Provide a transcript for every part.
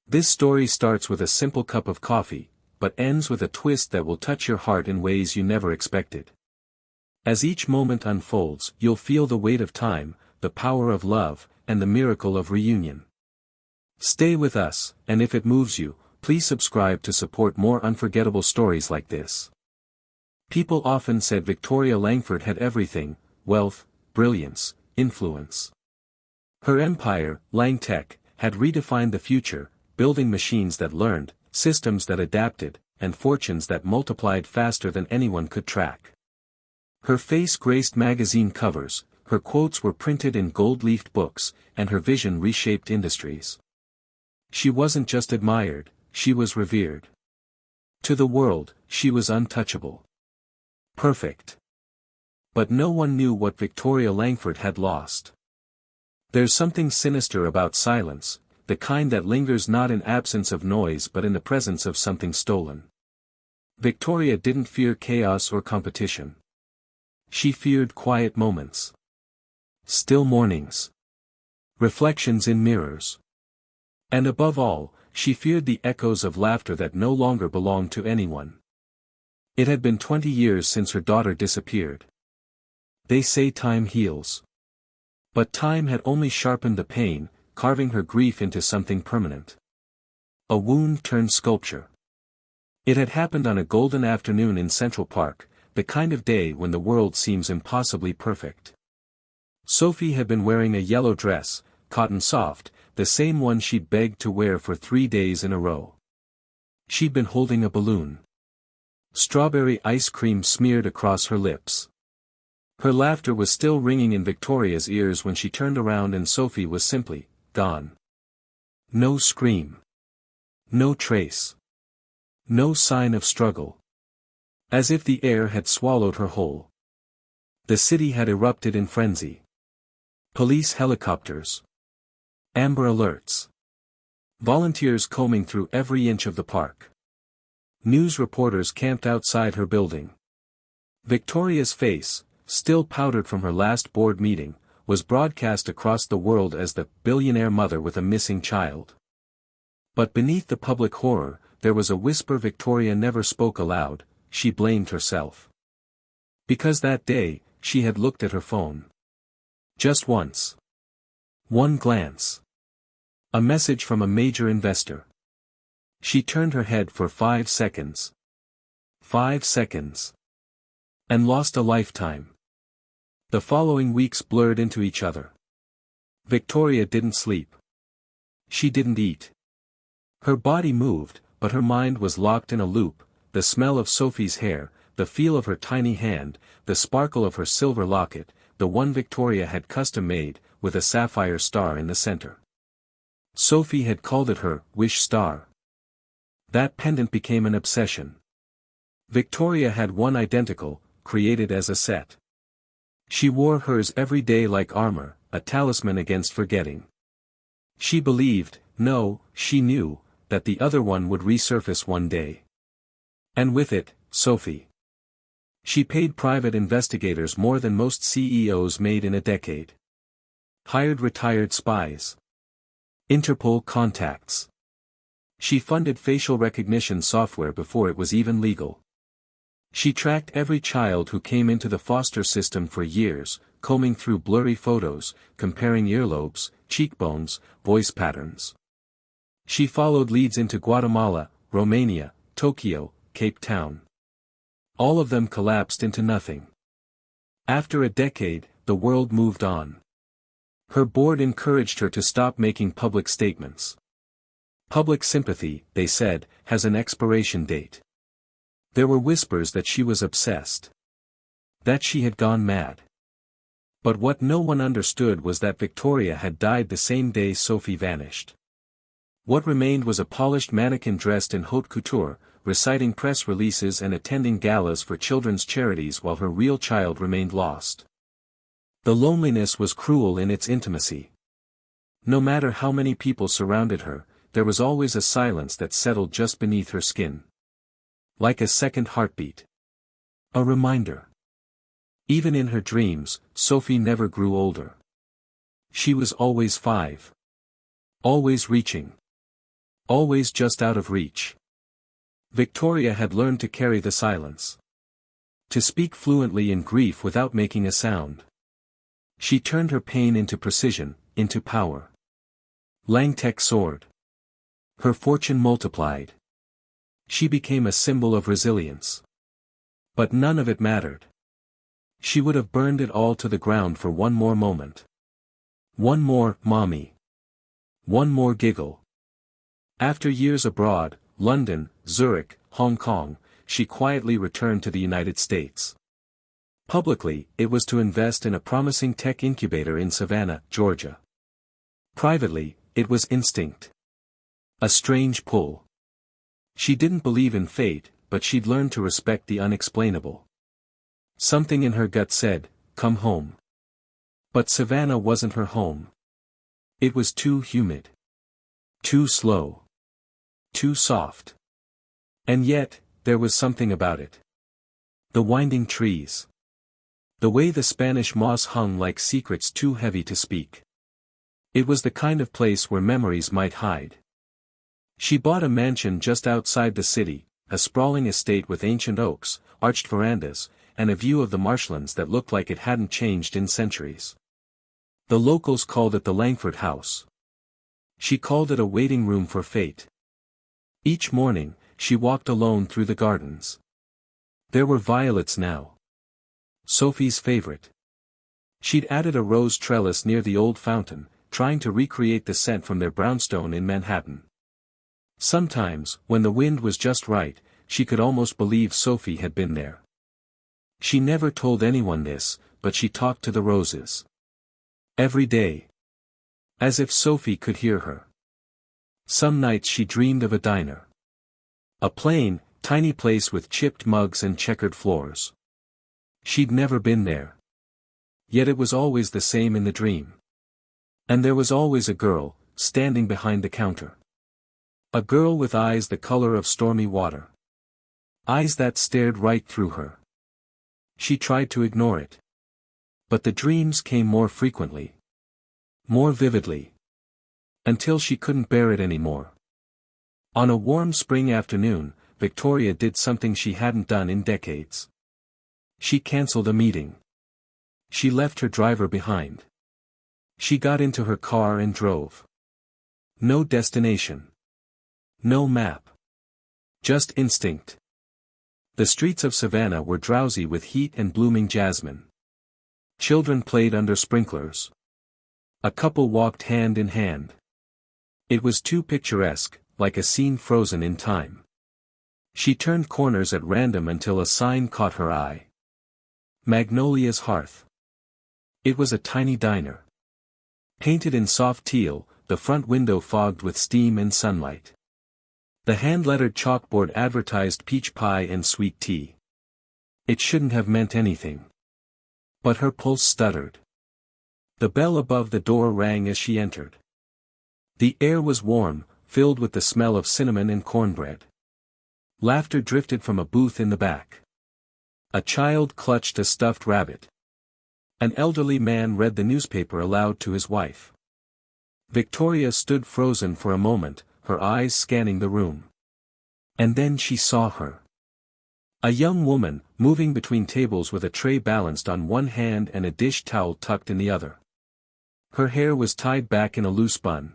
This story starts with a simple cup of coffee, but ends with a twist that will touch your heart in ways you never expected. As each moment unfolds, you'll feel the weight of time, the power of love, and the miracle of reunion. Stay with us, and if it moves you, please subscribe to support more unforgettable stories like this. People often said Victoria Langford had everything: wealth, brilliance, influence. Her empire, Langtech, had redefined the future, building machines that learned, systems that adapted, and fortunes that multiplied faster than anyone could track. Her face graced magazine covers, her quotes were printed in gold-leafed books, and her vision reshaped industries. She wasn't just admired, she was revered. To the world, she was untouchable. Perfect. But no one knew what Victoria Langford had lost. There's something sinister about silence, the kind that lingers not in absence of noise but in the presence of something stolen. Victoria didn't fear chaos or competition. She feared quiet moments. Still mornings. Reflections in mirrors. And above all, she feared the echoes of laughter that no longer belonged to anyone. It had been 20 years since her daughter disappeared. They say time heals. But time had only sharpened the pain, carving her grief into something permanent. A wound turned sculpture. It had happened on a golden afternoon in Central Park, the kind of day when the world seems impossibly perfect. Sophie had been wearing a yellow dress, cotton soft, the same one she'd begged to wear for 3 days in a row. She'd been holding a balloon. Strawberry ice cream smeared across her lips. Her laughter was still ringing in Victoria's ears when she turned around and Sophie was simply gone. No scream. No trace. No sign of struggle. As if the air had swallowed her whole. The city had erupted in frenzy. Police helicopters. Amber alerts. Volunteers combing through every inch of the park. News reporters camped outside her building. Victoria's face, still powdered from her last board meeting, was broadcast across the world as the billionaire mother with a missing child. But beneath the public horror, there was a whisper Victoria never spoke aloud. She blamed herself. Because that day, she had looked at her phone. Just once. One glance. A message from a major investor. She turned her head for 5 seconds. 5 seconds. And lost a lifetime. The following weeks blurred into each other. Victoria didn't sleep. She didn't eat. Her body moved, but her mind was locked in a loop. The smell of Sophie's hair, the feel of her tiny hand, the sparkle of her silver locket, the one Victoria had custom-made, with a sapphire star in the center. Sophie had called it her wish star. That pendant became an obsession. Victoria had one identical, created as a set. She wore hers every day like armor, a talisman against forgetting. She believed, no, she knew, that the other one would resurface one day. And with it, Sophie. She paid private investigators more than most CEOs made in a decade. Hired retired spies. Interpol contacts. She funded facial recognition software before it was even legal. She tracked every child who came into the foster system for years, combing through blurry photos, comparing earlobes, cheekbones, voice patterns. She followed leads into Guatemala, Romania, Tokyo, Cape Town. All of them collapsed into nothing. After a decade, the world moved on. Her board encouraged her to stop making public statements. Public sympathy, they said, has an expiration date. There were whispers that she was obsessed. That she had gone mad. But what no one understood was that Victoria had died the same day Sophie vanished. What remained was a polished mannequin dressed in haute couture, reciting press releases and attending galas for children's charities while her real child remained lost. The loneliness was cruel in its intimacy. No matter how many people surrounded her, there was always a silence that settled just beneath her skin. Like a second heartbeat. A reminder. Even in her dreams, Sophie never grew older. She was always 5. Always reaching. Always just out of reach. Victoria had learned to carry the silence. To speak fluently in grief without making a sound. She turned her pain into precision, into power. Langtech soared. Her fortune multiplied. She became a symbol of resilience. But none of it mattered. She would have burned it all to the ground for one more moment. One more, mommy. One more giggle. After years abroad, London, Zurich, Hong Kong, she quietly returned to the United States. Publicly, it was to invest in a promising tech incubator in Savannah, Georgia. Privately, it was instinct. A strange pull. She didn't believe in fate, but she'd learned to respect the unexplainable. Something in her gut said, come home. But Savannah wasn't her home. It was too humid. Too slow. Too soft. And yet, there was something about it. The winding trees. The way the Spanish moss hung like secrets too heavy to speak. It was the kind of place where memories might hide. She bought a mansion just outside the city, a sprawling estate with ancient oaks, arched verandas, and a view of the marshlands that looked like it hadn't changed in centuries. The locals called it the Langford House. She called it a waiting room for fate. Each morning, she walked alone through the gardens. There were violets now. Sophie's favorite. She'd added a rose trellis near the old fountain, trying to recreate the scent from their brownstone in Manhattan. Sometimes, when the wind was just right, she could almost believe Sophie had been there. She never told anyone this, but she talked to the roses. Every day. As if Sophie could hear her. Some nights she dreamed of a diner. A plain, tiny place with chipped mugs and checkered floors. She'd never been there. Yet it was always the same in the dream. And there was always a girl, standing behind the counter. A girl with eyes the color of stormy water. Eyes that stared right through her. She tried to ignore it. But the dreams came more frequently. More vividly. Until she couldn't bear it anymore. On a warm spring afternoon, Victoria did something she hadn't done in decades. She canceled a meeting. She left her driver behind. She got into her car and drove. No destination. No map. Just instinct. The streets of Savannah were drowsy with heat and blooming jasmine. Children played under sprinklers. A couple walked hand in hand. It was too picturesque, like a scene frozen in time. She turned corners at random until a sign caught her eye. Magnolia's Hearth. It was a tiny diner. Painted in soft teal, the front window fogged with steam and sunlight. The hand-lettered chalkboard advertised peach pie and sweet tea. It shouldn't have meant anything. But her pulse stuttered. The bell above the door rang as she entered. The air was warm, filled with the smell of cinnamon and cornbread. Laughter drifted from a booth in the back. A child clutched a stuffed rabbit. An elderly man read the newspaper aloud to his wife. Victoria stood frozen for a moment, her eyes scanning the room. And then she saw her. A young woman, moving between tables with a tray balanced on one hand and a dish towel tucked in the other. Her hair was tied back in a loose bun.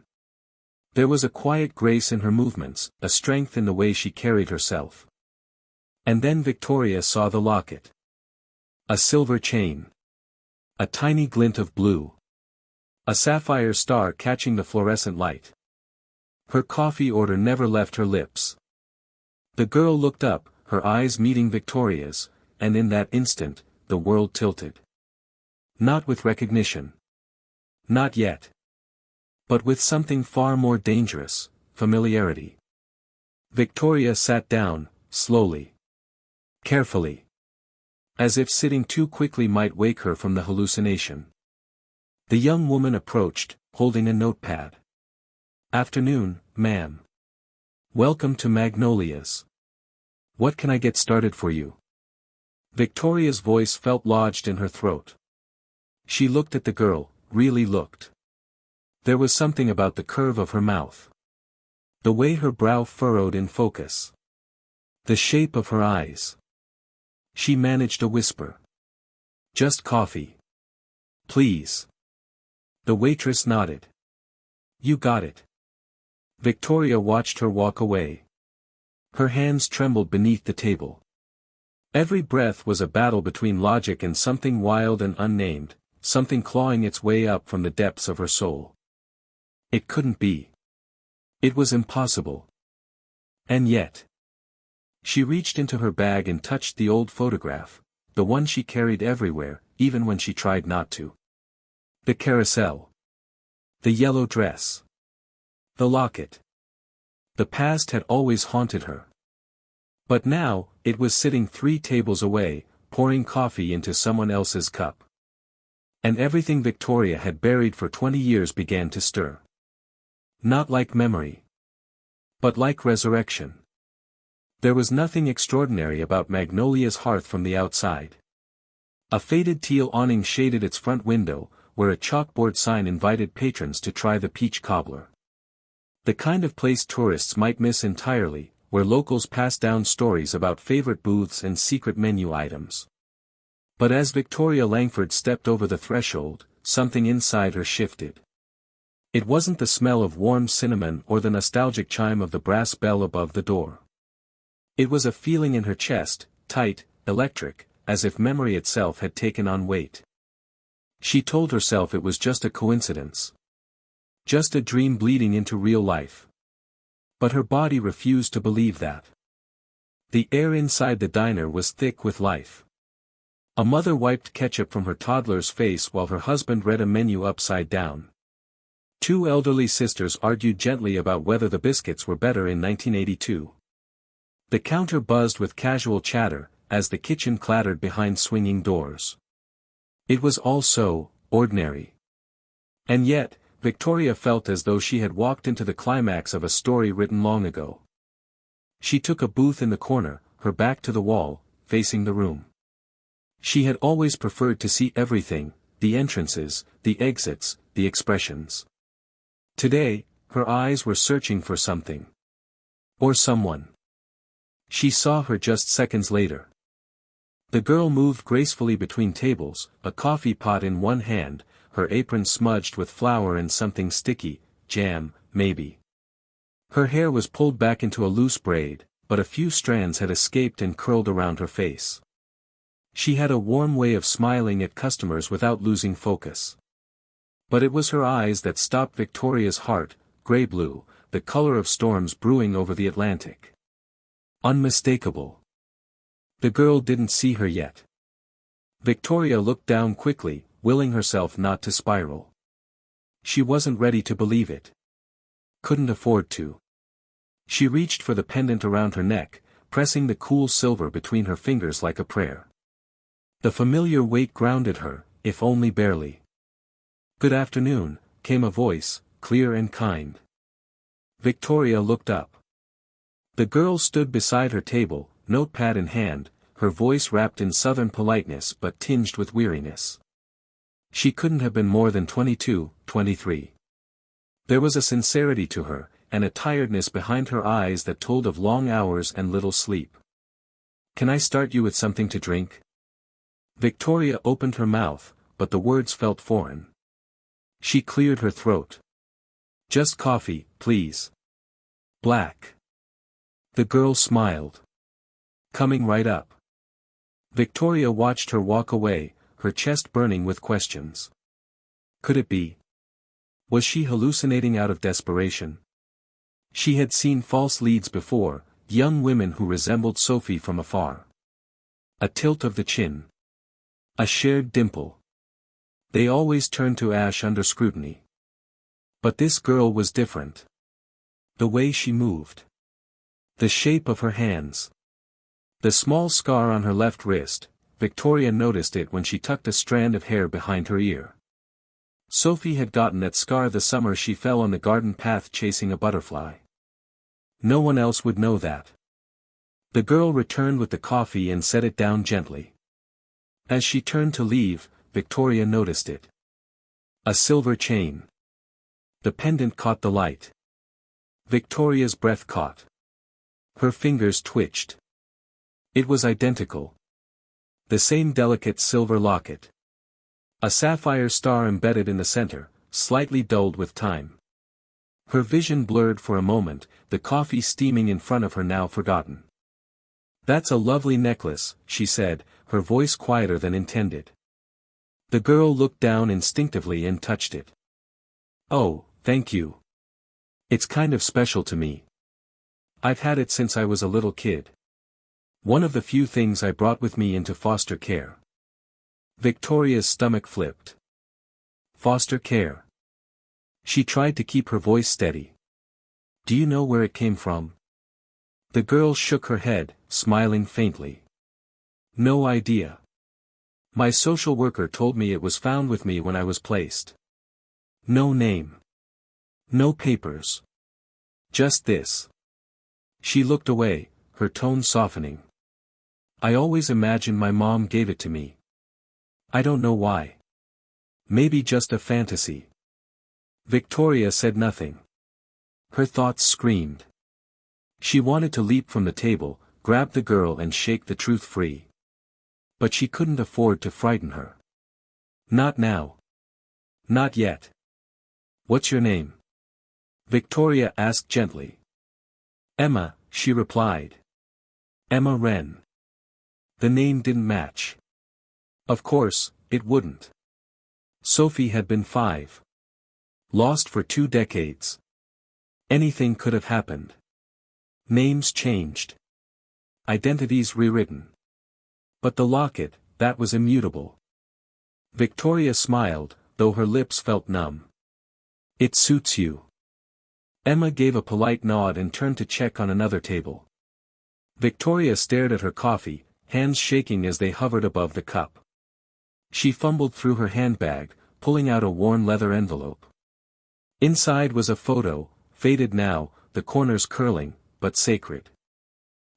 There was a quiet grace in her movements, a strength in the way she carried herself. And then Victoria saw the locket. A silver chain. A tiny glint of blue. A sapphire star catching the fluorescent light. Her coffee order never left her lips. The girl looked up, her eyes meeting Victoria's, and in that instant, the world tilted. Not with recognition. Not yet. But with something far more dangerous, familiarity. Victoria sat down, slowly. Carefully. As if sitting too quickly might wake her from the hallucination. The young woman approached, holding a notepad. Afternoon, ma'am. Welcome to Magnolia's. What can I get started for you? Victoria's voice felt lodged in her throat. She looked at the girl, really looked. There was something about the curve of her mouth. The way her brow furrowed in focus. The shape of her eyes. She managed a whisper. "Just coffee. Please." The waitress nodded. "You got it." Victoria watched her walk away. Her hands trembled beneath the table. Every breath was a battle between logic and something wild and unnamed, something clawing its way up from the depths of her soul. It couldn't be. It was impossible. And yet. She reached into her bag and touched the old photograph, the one she carried everywhere, even when she tried not to. The carousel. The yellow dress. The locket. The past had always haunted her. But now, it was sitting 3 tables away, pouring coffee into someone else's cup. And everything Victoria had buried for 20 years began to stir. Not like memory. But like resurrection. There was nothing extraordinary about Magnolia's hearth from the outside. A faded teal awning shaded its front window, where a chalkboard sign invited patrons to try the peach cobbler. The kind of place tourists might miss entirely, where locals pass down stories about favorite booths and secret menu items. But as Victoria Langford stepped over the threshold, something inside her shifted. It wasn't the smell of warm cinnamon or the nostalgic chime of the brass bell above the door. It was a feeling in her chest, tight, electric, as if memory itself had taken on weight. She told herself it was just a coincidence. Just a dream bleeding into real life. But her body refused to believe that. The air inside the diner was thick with life. A mother wiped ketchup from her toddler's face while her husband read a menu upside down. 2 elderly sisters argued gently about whether the biscuits were better in 1982. The counter buzzed with casual chatter, as the kitchen clattered behind swinging doors. It was all so ordinary. And yet, Victoria felt as though she had walked into the climax of a story written long ago. She took a booth in the corner, her back to the wall, facing the room. She had always preferred to see everything, the entrances, the exits, the expressions. Today, her eyes were searching for something. Or someone. She saw her just seconds later. The girl moved gracefully between tables, a coffee pot in one hand, her apron smudged with flour and something sticky, jam, maybe. Her hair was pulled back into a loose braid, but a few strands had escaped and curled around her face. She had a warm way of smiling at customers without losing focus. But it was her eyes that stopped Victoria's heart, gray-blue, the color of storms brewing over the Atlantic. Unmistakable. The girl didn't see her yet. Victoria looked down quickly, willing herself not to spiral. She wasn't ready to believe it. Couldn't afford to. She reached for the pendant around her neck, pressing the cool silver between her fingers like a prayer. The familiar weight grounded her, if only barely. "Good afternoon," came a voice, clear and kind. Victoria looked up. The girl stood beside her table, notepad in hand, her voice wrapped in southern politeness but tinged with weariness. She couldn't have been more than 22, 23. There was a sincerity to her, and a tiredness behind her eyes that told of long hours and little sleep. "Can I start you with something to drink?" Victoria opened her mouth, but the words felt foreign. She cleared her throat. "Just coffee, please. Black." The girl smiled. "Coming right up." Victoria watched her walk away, her chest burning with questions. Could it be? Was she hallucinating out of desperation? She had seen false leads before, young women who resembled Sophie from afar. A tilt of the chin. A shared dimple. They always turned to ash under scrutiny. But this girl was different. The way she moved. The shape of her hands. The small scar on her left wrist, Victoria noticed it when she tucked a strand of hair behind her ear. Sophie had gotten that scar the summer she fell on the garden path chasing a butterfly. No one else would know that. The girl returned with the coffee and set it down gently. As she turned to leave, Victoria noticed it. A silver chain. The pendant caught the light. Victoria's breath caught. Her fingers twitched. It was identical. The same delicate silver locket. A sapphire star embedded in the center, slightly dulled with time. Her vision blurred for a moment, the coffee steaming in front of her now forgotten. "That's a lovely necklace," she said, her voice quieter than intended. The girl looked down instinctively and touched it. "Oh, thank you. It's kind of special to me. I've had it since I was a little kid. One of the few things I brought with me into foster care." Victoria's stomach flipped. Foster care. She tried to keep her voice steady. "Do you know where it came from?" The girl shook her head, smiling faintly. "No idea. My social worker told me it was found with me when I was placed. No name. No papers. Just this." She looked away, her tone softening. "I always imagined my mom gave it to me. I don't know why. Maybe just a fantasy." Victoria said nothing. Her thoughts screamed. She wanted to leap from the table, grab the girl and shake the truth free. But she couldn't afford to frighten her. Not now. Not yet. "What's your name?" Victoria asked gently. "Emma," she replied. Emma Wren. The name didn't match. Of course, it wouldn't. Sophie had been 5. Lost for 2 decades. Anything could have happened. Names changed. Identities rewritten. But the locket, that was immutable. Victoria smiled, though her lips felt numb. "It suits you." Emma gave a polite nod and turned to check on another table. Victoria stared at her coffee, hands shaking as they hovered above the cup. She fumbled through her handbag, pulling out a worn leather envelope. Inside was a photo, faded now, the corners curling, but sacred.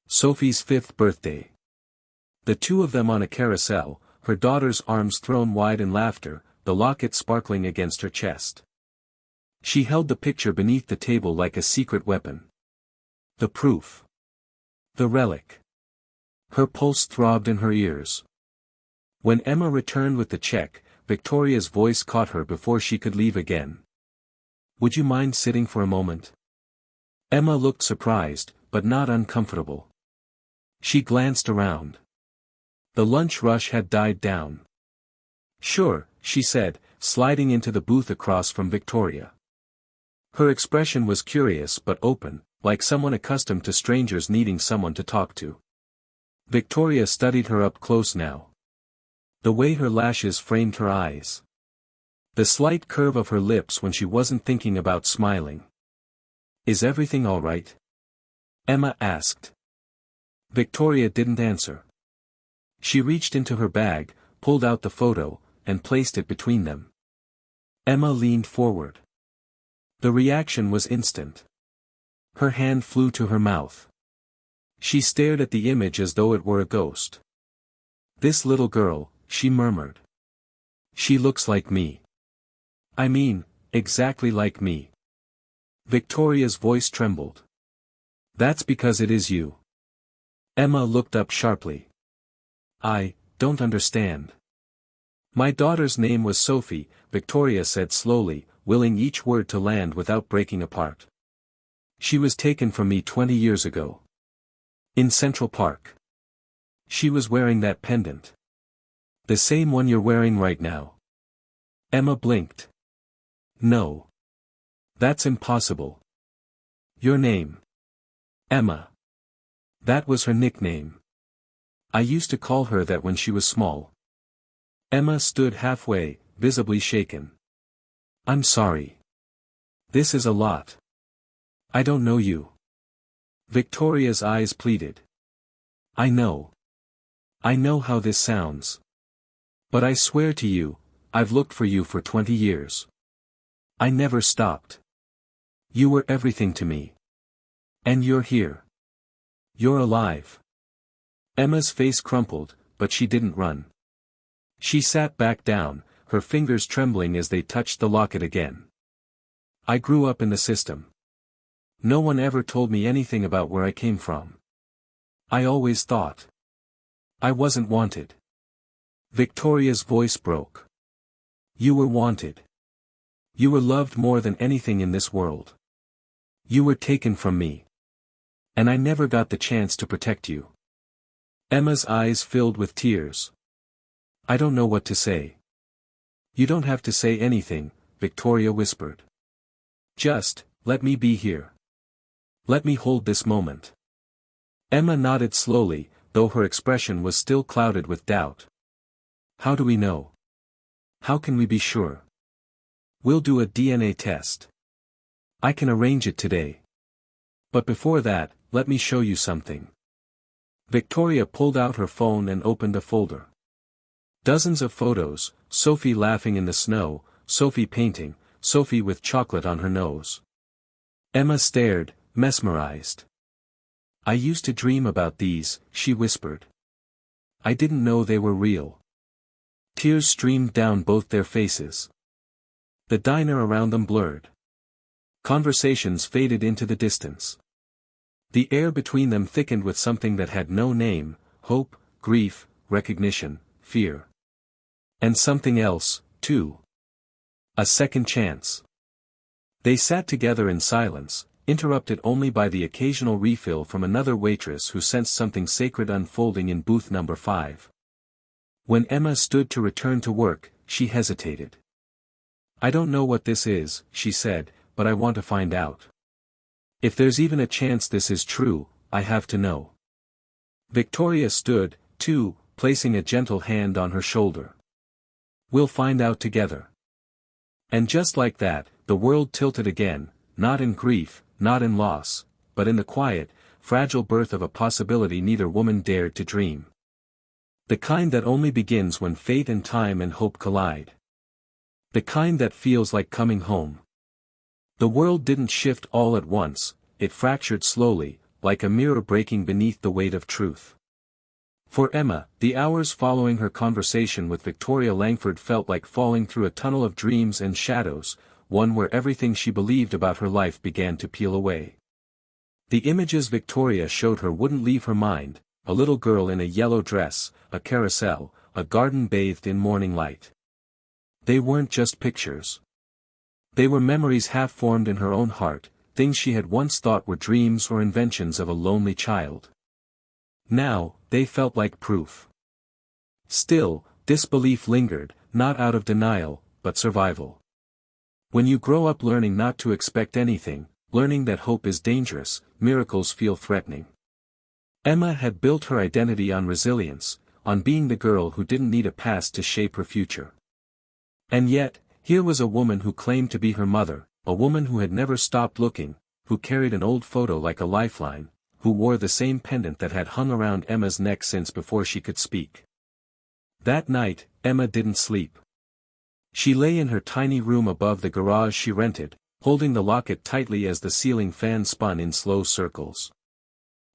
Sophie's 5th birthday. The two of them on a carousel, her daughter's arms thrown wide in laughter, the locket sparkling against her chest. She held the picture beneath the table like a secret weapon. The proof. The relic. Her pulse throbbed in her ears. When Emma returned with the check, Victoria's voice caught her before she could leave again. "Would you mind sitting for a moment?" Emma looked surprised, but not uncomfortable. She glanced around. The lunch rush had died down. "Sure," she said, sliding into the booth across from Victoria. Her expression was curious but open, like someone accustomed to strangers needing someone to talk to. Victoria studied her up close now. The way her lashes framed her eyes. The slight curve of her lips when she wasn't thinking about smiling. "Is everything all right?" Emma asked. Victoria didn't answer. She reached into her bag, pulled out the photo, and placed it between them. Emma leaned forward. The reaction was instant. Her hand flew to her mouth. She stared at the image as though it were a ghost. "This little girl," she murmured. "She looks like me. I mean, exactly like me." Victoria's voice trembled. "That's because it is you." Emma looked up sharply. "I don't understand." "My daughter's name was Sophie," Victoria said slowly, willing each word to land without breaking apart. "She was taken from me 20 years ago. In Central Park. She was wearing that pendant. The same one you're wearing right now." Emma blinked. "No. That's impossible. Your name." "Emma. That was her nickname. I used to call her that when she was small." Emma stood halfway, visibly shaken. "I'm sorry. This is a lot. I don't know you." Victoria's eyes pleaded. "I know. I know how this sounds. But I swear to you, I've looked for you for 20 years. I never stopped. You were everything to me. And you're here. You're alive." Emma's face crumpled, but she didn't run. She sat back down, her fingers trembling as they touched the locket again. "I grew up in the system. No one ever told me anything about where I came from. I always thought I wasn't wanted. Victoria's voice broke. You were wanted. You were loved more than anything in this world. You were taken from me. And I never got the chance to protect you. Emma's eyes filled with tears. I don't know what to say. You don't have to say anything, Victoria whispered. Just, let me be here. Let me hold this moment. Emma nodded slowly, though her expression was still clouded with doubt. How do we know? How can we be sure? We'll do a DNA test. I can arrange it today. But before that, let me show you something. Victoria pulled out her phone and opened a folder. Dozens of photos, Sophie laughing in the snow, Sophie painting, Sophie with chocolate on her nose. Emma stared, mesmerized. I used to dream about these, she whispered. I didn't know they were real. Tears streamed down both their faces. The diner around them blurred. Conversations faded into the distance. The air between them thickened with something that had no name, hope, grief, recognition, fear. And something else, too. A second chance. They sat together in silence, interrupted only by the occasional refill from another waitress who sensed something sacred unfolding in booth number 5. When Emma stood to return to work, she hesitated. I don't know what this is, she said, but I want to find out. If there's even a chance this is true, I have to know. Victoria stood, too, placing a gentle hand on her shoulder. We'll find out together. And just like that, the world tilted again, not in grief, not in loss, but in the quiet, fragile birth of a possibility neither woman dared to dream. The kind that only begins when fate and time and hope collide. The kind that feels like coming home. The world didn't shift all at once, it fractured slowly, like a mirror breaking beneath the weight of truth. For Emma, the hours following her conversation with Victoria Langford felt like falling through a tunnel of dreams and shadows, one where everything she believed about her life began to peel away. The images Victoria showed her wouldn't leave her mind, a little girl in a yellow dress, a carousel, a garden bathed in morning light. They weren't just pictures. They were memories half-formed in her own heart, things she had once thought were dreams or inventions of a lonely child. Now, they felt like proof. Still, disbelief lingered, not out of denial, but survival. When you grow up learning not to expect anything, learning that hope is dangerous, miracles feel threatening. Emma had built her identity on resilience, on being the girl who didn't need a past to shape her future. And yet, here was a woman who claimed to be her mother, a woman who had never stopped looking, who carried an old photo like a lifeline, who wore the same pendant that had hung around Emma's neck since before she could speak. That night, Emma didn't sleep. She lay in her tiny room above the garage she rented, holding the locket tightly as the ceiling fan spun in slow circles.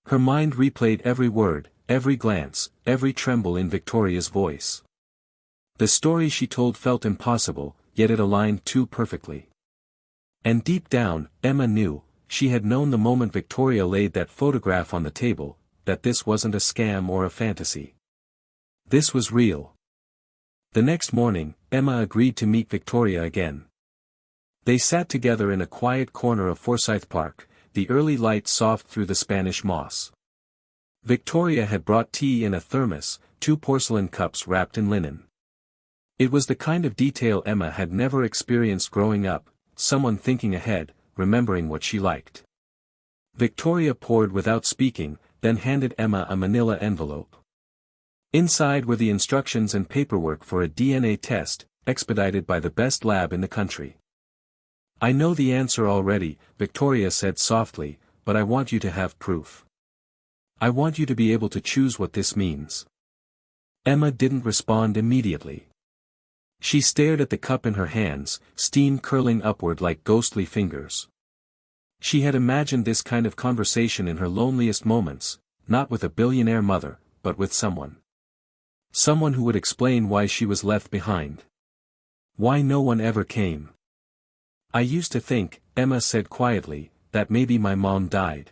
Her mind replayed every word, every glance, every tremble in Victoria's voice. The story she told felt impossible, yet it aligned too perfectly. And deep down, Emma knew, she had known the moment Victoria laid that photograph on the table, that this wasn't a scam or a fantasy. This was real. The next morning, Emma agreed to meet Victoria again. They sat together in a quiet corner of Forsyth Park, the early light soft through the Spanish moss. Victoria had brought tea in a thermos, 2 porcelain cups wrapped in linen. It was the kind of detail Emma had never experienced growing up, someone thinking ahead, remembering what she liked. Victoria poured without speaking, then handed Emma a manila envelope. Inside were the instructions and paperwork for a DNA test, expedited by the best lab in the country. I know the answer already, Victoria said softly, but I want you to have proof. I want you to be able to choose what this means. Emma didn't respond immediately. She stared at the cup in her hands, steam curling upward like ghostly fingers. She had imagined this kind of conversation in her loneliest moments, not with a billionaire mother, but with someone. Someone who would explain why she was left behind. Why no one ever came. I used to think, Emma said quietly, that maybe my mom died.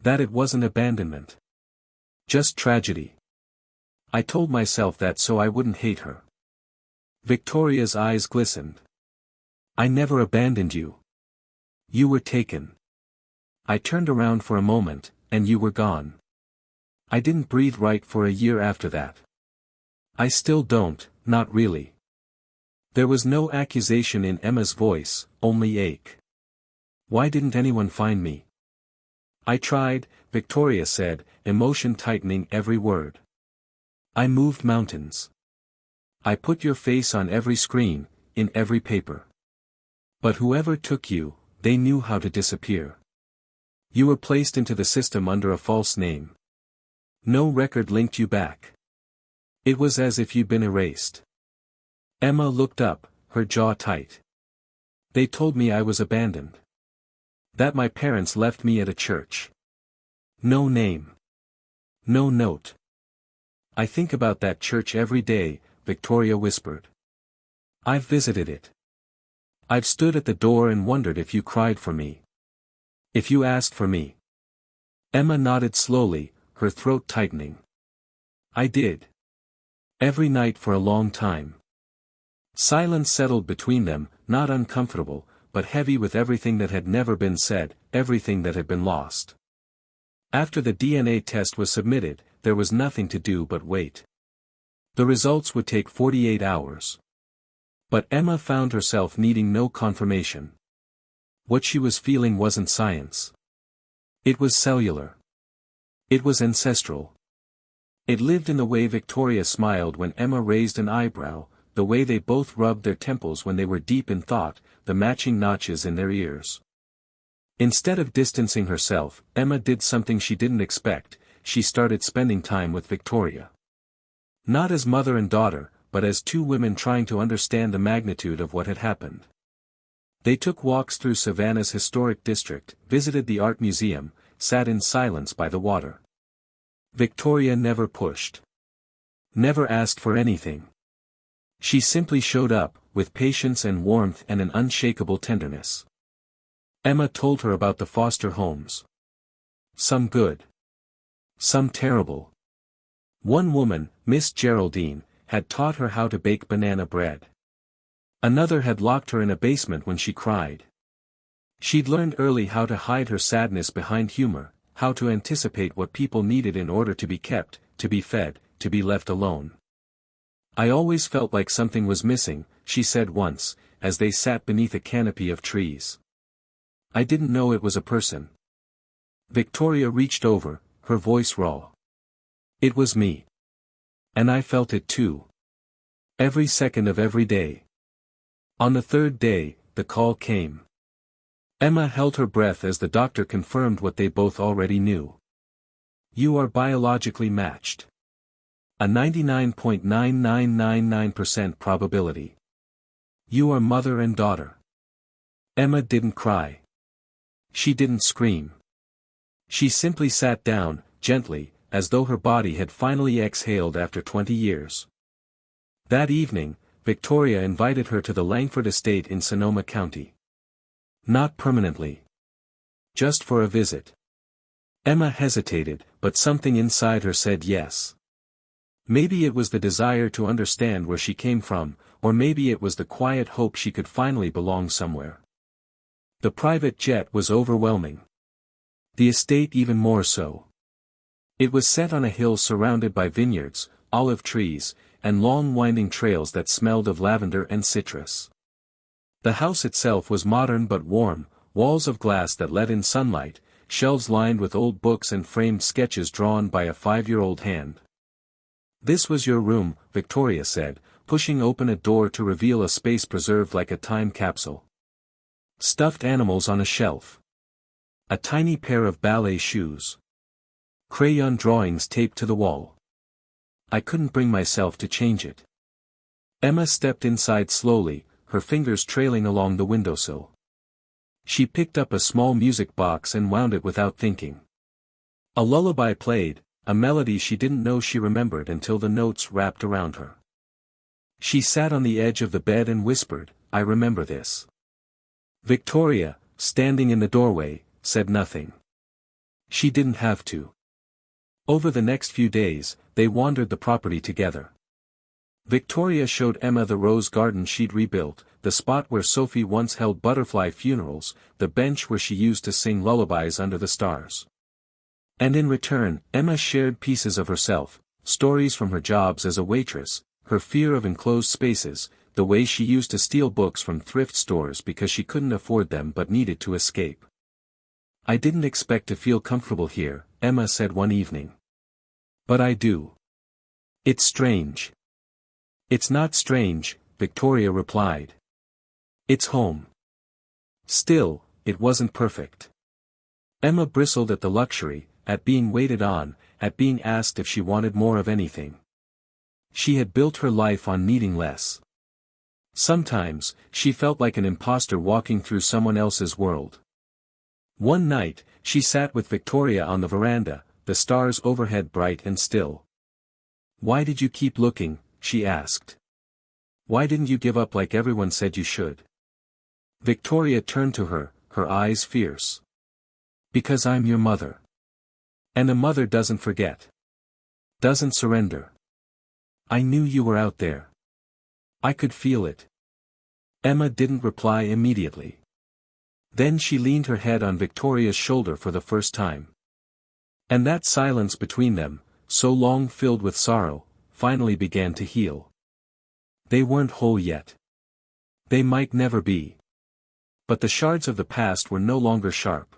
That it wasn't abandonment. Just tragedy. I told myself that so I wouldn't hate her. Victoria's eyes glistened. I never abandoned you. You were taken. I turned around for a moment, and you were gone. I didn't breathe right for a year after that. I still don't, not really. There was no accusation in Emma's voice, only ache. Why didn't anyone find me? I tried, Victoria said, emotion tightening every word. I moved mountains. I put your face on every screen, in every paper. But whoever took you, they knew how to disappear. You were placed into the system under a false name. No record linked you back. It was as if you'd been erased. Emma looked up, her jaw tight. They told me I was abandoned. That my parents left me at a church. No name. No note. I think about that church every day, Victoria whispered. I've visited it. I've stood at the door and wondered if you cried for me. If you asked for me. Emma nodded slowly, her throat tightening. I did. Every night for a long time. Silence settled between them, not uncomfortable, but heavy with everything that had never been said, everything that had been lost. After the DNA test was submitted, there was nothing to do but wait. The results would take 48 hours. But Emma found herself needing no confirmation. What she was feeling wasn't science. It was cellular. It was ancestral. It lived in the way Victoria smiled when Emma raised an eyebrow, the way they both rubbed their temples when they were deep in thought, the matching notches in their ears. Instead of distancing herself, Emma did something she didn't expect, she started spending time with Victoria. Not as mother and daughter, but as two women trying to understand the magnitude of what had happened. They took walks through Savannah's historic district, visited the art museum, sat in silence by the water. Victoria never pushed. Never asked for anything. She simply showed up, with patience and warmth and an unshakable tenderness. Emma told her about the foster homes. Some good. Some terrible. One woman, Miss Geraldine, had taught her how to bake banana bread. Another had locked her in a basement when she cried. She'd learned early how to hide her sadness behind humor, how to anticipate what people needed in order to be kept, to be fed, to be left alone. I always felt like something was missing, she said once, as they sat beneath a canopy of trees. I didn't know it was a person. Victoria reached over, her voice raw. It was me. And I felt it too. Every second of every day. On the third day, the call came. Emma held her breath as the doctor confirmed what they both already knew. You are biologically matched. A 99.9999% probability. You are mother and daughter. Emma didn't cry. She didn't scream. She simply sat down, gently, as though her body had finally exhaled after 20 years. That evening, Victoria invited her to the Langford estate in Sonoma County. Not permanently. Just for a visit. Emma hesitated, but something inside her said yes. Maybe it was the desire to understand where she came from, or maybe it was the quiet hope she could finally belong somewhere. The private jet was overwhelming. The estate even more so. It was set on a hill surrounded by vineyards, olive trees, and long winding trails that smelled of lavender and citrus. The house itself was modern but warm, walls of glass that let in sunlight, shelves lined with old books and framed sketches drawn by a 5-year-old hand. This was your room, Victoria said, pushing open a door to reveal a space preserved like a time capsule. Stuffed animals on a shelf. A tiny pair of ballet shoes. Crayon drawings taped to the wall. I couldn't bring myself to change it. Emma stepped inside slowly, her fingers trailing along the windowsill. She picked up a small music box and wound it without thinking. A lullaby played, a melody she didn't know she remembered until the notes wrapped around her. She sat on the edge of the bed and whispered, I remember this. Victoria, standing in the doorway, said nothing. She didn't have to. Over the next few days, they wandered the property together. Victoria showed Emma the rose garden she'd rebuilt, the spot where Sophie once held butterfly funerals, the bench where she used to sing lullabies under the stars. And in return, Emma shared pieces of herself, stories from her jobs as a waitress, her fear of enclosed spaces, the way she used to steal books from thrift stores because she couldn't afford them but needed to escape. "I didn't expect to feel comfortable here," Emma said one evening. "But I do. It's strange." "It's not strange," Victoria replied. "It's home." Still, it wasn't perfect. Emma bristled at the luxury, at being waited on, at being asked if she wanted more of anything. She had built her life on needing less. Sometimes, she felt like an imposter walking through someone else's world. One night, she sat with Victoria on the veranda, the stars overhead bright and still. "Why did you keep looking?" she asked. "Why didn't you give up like everyone said you should?" Victoria turned to her, her eyes fierce. "Because I'm your mother. And a mother doesn't forget. Doesn't surrender. I knew you were out there. I could feel it." Emma didn't reply immediately. Then she leaned her head on Victoria's shoulder for the first time. And that silence between them, so long filled with sorrow, finally began to heal. They weren't whole yet. They might never be. But the shards of the past were no longer sharp.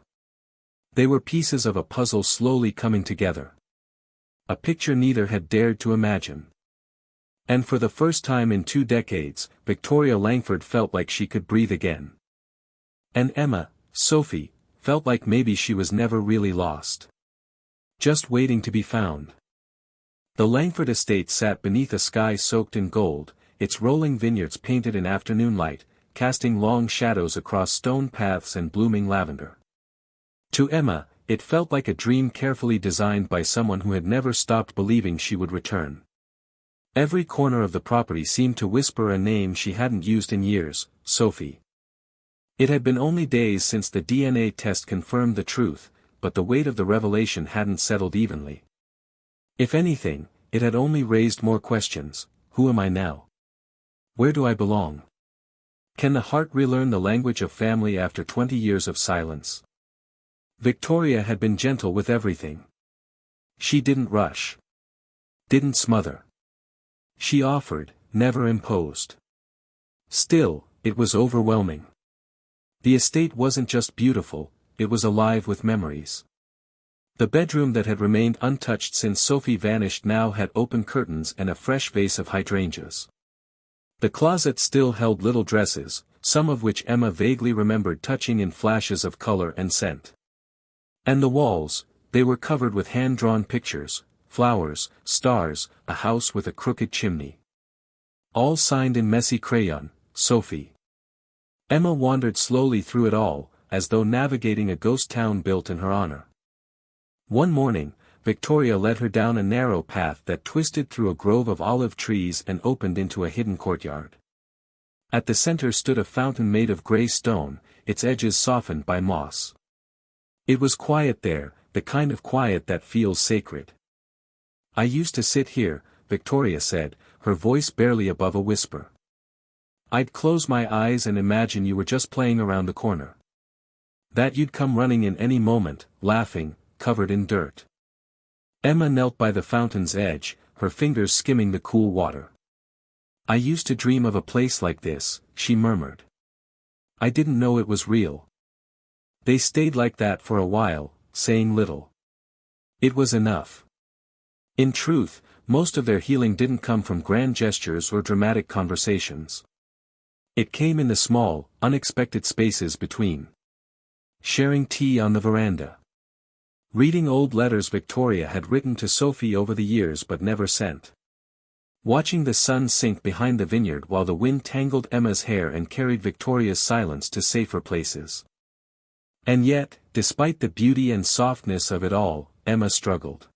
They were pieces of a puzzle slowly coming together. A picture neither had dared to imagine. And for the first time in 2 decades, Victoria Langford felt like she could breathe again. And Emma, Sophie, felt like maybe she was never really lost. Just waiting to be found. The Langford estate sat beneath a sky soaked in gold, its rolling vineyards painted in afternoon light, casting long shadows across stone paths and blooming lavender. To Emma, it felt like a dream carefully designed by someone who had never stopped believing she would return. Every corner of the property seemed to whisper a name she hadn't used in years, Sophie. It had been only days since the DNA test confirmed the truth, but the weight of the revelation hadn't settled evenly. If anything, it had only raised more questions. Who am I now? Where do I belong? Can the heart relearn the language of family after 20 years of silence? Victoria had been gentle with everything. She didn't rush. Didn't smother. She offered, never imposed. Still, it was overwhelming. The estate wasn't just beautiful, it was alive with memories. The bedroom that had remained untouched since Sophie vanished now had open curtains and a fresh vase of hydrangeas. The closet still held little dresses, some of which Emma vaguely remembered touching in flashes of color and scent. And the walls, they were covered with hand-drawn pictures, flowers, stars, a house with a crooked chimney. All signed in messy crayon, Sophie. Emma wandered slowly through it all, as though navigating a ghost town built in her honor. One morning, Victoria led her down a narrow path that twisted through a grove of olive trees and opened into a hidden courtyard. At the center stood a fountain made of gray stone, its edges softened by moss. It was quiet there, the kind of quiet that feels sacred. "I used to sit here," Victoria said, her voice barely above a whisper. "I'd close my eyes and imagine you were just playing around the corner. That you'd come running in any moment, laughing, covered in dirt." Emma knelt by the fountain's edge, her fingers skimming the cool water. "I used to dream of a place like this," she murmured. "I didn't know it was real." They stayed like that for a while, saying little. It was enough. In truth, most of their healing didn't come from grand gestures or dramatic conversations. It came in the small, unexpected spaces between. Sharing tea on the veranda. Reading old letters Victoria had written to Sophie over the years but never sent. Watching the sun sink behind the vineyard while the wind tangled Emma's hair and carried Victoria's silence to safer places. And yet, despite the beauty and softness of it all, Emma struggled.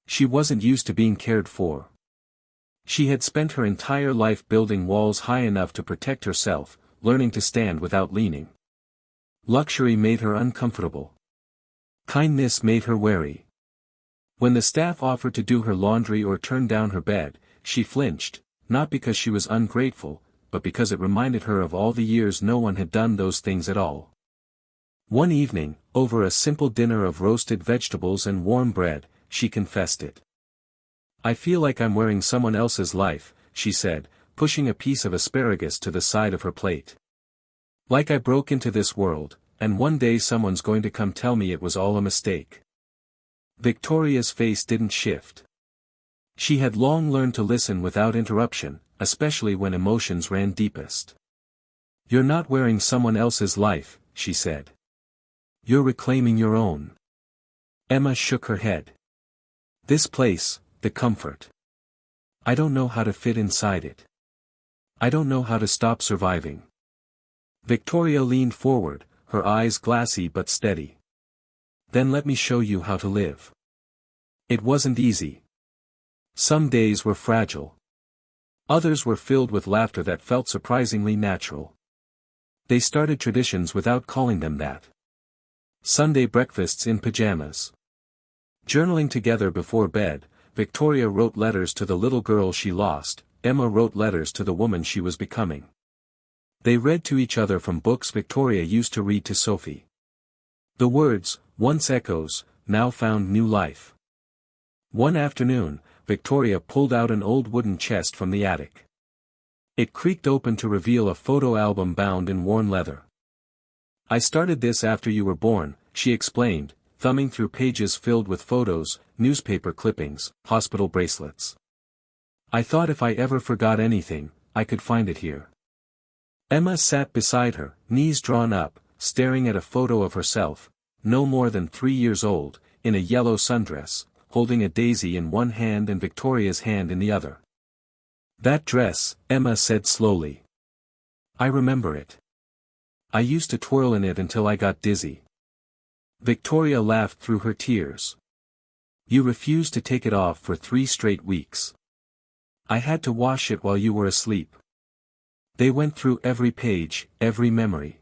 She wasn't used to being cared for. She had spent her entire life building walls high enough to protect herself, learning to stand without leaning. Luxury made her uncomfortable. Kindness made her wary. When the staff offered to do her laundry or turn down her bed, she flinched, not because she was ungrateful, but because it reminded her of all the years no one had done those things at all. One evening, over a simple dinner of roasted vegetables and warm bread, she confessed it. "I feel like I'm wearing someone else's life," she said, pushing a piece of asparagus to the side of her plate. "Like I broke into this world, and one day someone's going to come tell me it was all a mistake." Victoria's face didn't shift. She had long learned to listen without interruption, especially when emotions ran deepest. "You're not wearing someone else's life," she said. "You're reclaiming your own." Emma shook her head. "This place, the comfort. I don't know how to fit inside it. I don't know how to stop surviving." Victoria leaned forward, her eyes glassy but steady. "Then let me show you how to live." It wasn't easy. Some days were fragile. Others were filled with laughter that felt surprisingly natural. They started traditions without calling them that. Sunday breakfasts in pajamas. Journaling together before bed, Victoria wrote letters to the little girl she lost, Emma wrote letters to the woman she was becoming. They read to each other from books Victoria used to read to Sophie. The words, once echoes, now found new life. One afternoon, Victoria pulled out an old wooden chest from the attic. It creaked open to reveal a photo album bound in worn leather. "I started this after you were born," she explained, thumbing through pages filled with photos, newspaper clippings, hospital bracelets. "I thought if I ever forgot anything, I could find it here." Emma sat beside her, knees drawn up, staring at a photo of herself, no more than 3 years old, in a yellow sundress, holding a daisy in one hand and Victoria's hand in the other. "That dress," Emma said slowly. "I remember it. I used to twirl in it until I got dizzy." Victoria laughed through her tears. "You refused to take it off for 3 straight weeks. I had to wash it while you were asleep." They went through every page, every memory.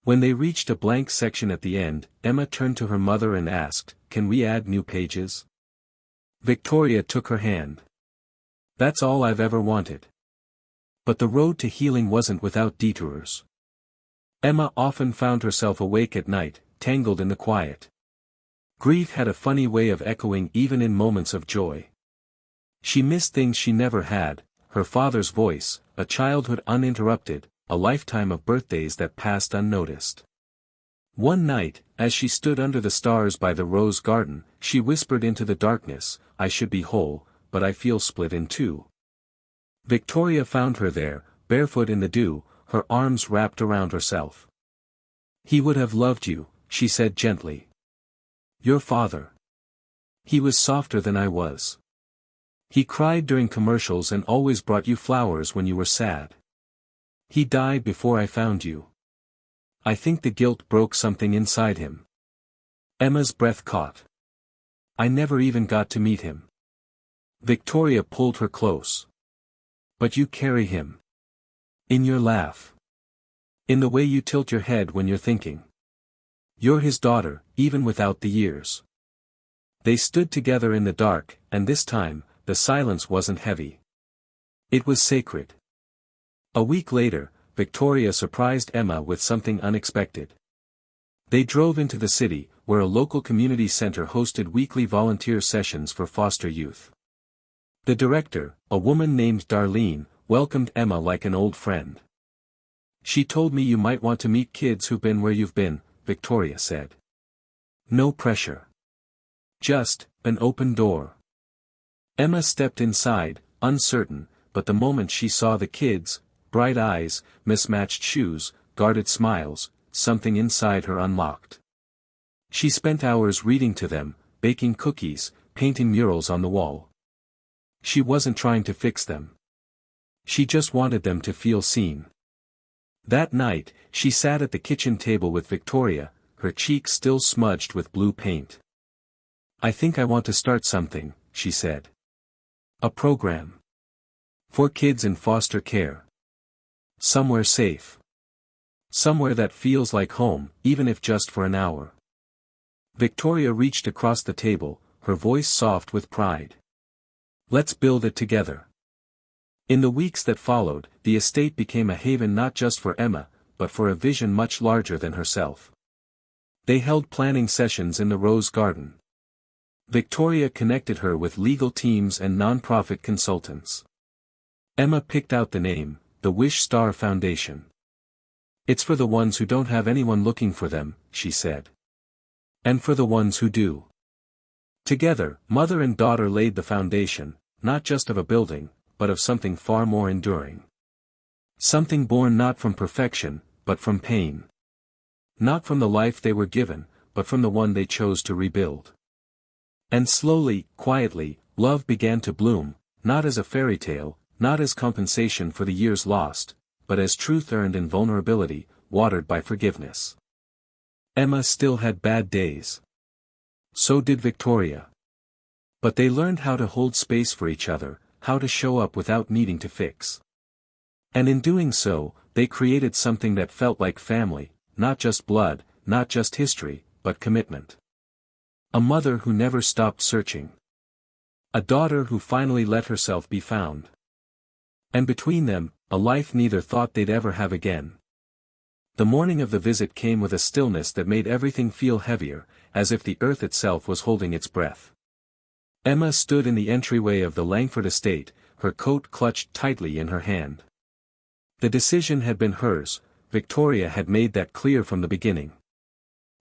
When they reached a blank section at the end, Emma turned to her mother and asked, "Can we add new pages?" Victoria took her hand. "That's all I've ever wanted." But the road to healing wasn't without detours. Emma often found herself awake at night, tangled in the quiet. Grief had a funny way of echoing even in moments of joy. She missed things she never had, her father's voice, a childhood uninterrupted, a lifetime of birthdays that passed unnoticed. One night, as she stood under the stars by the rose garden, she whispered into the darkness, "I should be whole, but I feel split in two." Victoria found her there, barefoot in the dew, her arms wrapped around herself. "He would have loved you," she said gently. "Your father. He was softer than I was. He cried during commercials and always brought you flowers when you were sad. He died before I found you." I think the guilt broke something inside him. Emma's breath caught. "I never even got to meet him." Victoria pulled her close. "But you carry him. In your laugh. In the way you tilt your head when you're thinking. You're his daughter, even without the years." They stood together in the dark, and this time, the silence wasn't heavy. It was sacred. A week later, Victoria surprised Emma with something unexpected. They drove into the city, where a local community center hosted weekly volunteer sessions for foster youth. The director, a woman named Darlene, welcomed Emma like an old friend. "She told me you might want to meet kids who've been where you've been," Victoria said. "No pressure. Just, an open door." Emma stepped inside, uncertain, but the moment she saw the kids, bright eyes, mismatched shoes, guarded smiles, something inside her unlocked. She spent hours reading to them, baking cookies, painting murals on the wall. She wasn't trying to fix them. She just wanted them to feel seen. That night, she sat at the kitchen table with Victoria, her cheeks still smudged with blue paint. "I think I want to start something," she said. "A program. For kids in foster care. Somewhere safe. Somewhere that feels like home, even if just for an hour. Victoria reached across the table, her voice soft with pride. Let's build it together. In the weeks that followed, the estate became a haven not just for Emma, but for a vision much larger than herself. They held planning sessions in the Rose Garden. Victoria connected her with legal teams and non-profit consultants. Emma picked out the name, the Wish Star Foundation. It's for the ones who don't have anyone looking for them, she said. And for the ones who do. Together, mother and daughter laid the foundation, not just of a building, but of something far more enduring. Something born not from perfection, but from pain. Not from the life they were given, but from the one they chose to rebuild. And slowly, quietly, love began to bloom, not as a fairy tale, not as compensation for the years lost, but as truth earned in vulnerability, watered by forgiveness. Emma still had bad days. So did Victoria. But they learned how to hold space for each other, how to show up without needing to fix. And in doing so, they created something that felt like family, not just blood, not just history, but commitment. A mother who never stopped searching. A daughter who finally let herself be found. And between them, a life neither thought they'd ever have again. The morning of the visit came with a stillness that made everything feel heavier, as if the earth itself was holding its breath. Emma stood in the entryway of the Langford estate, her coat clutched tightly in her hand. The decision had been hers, Victoria had made that clear from the beginning.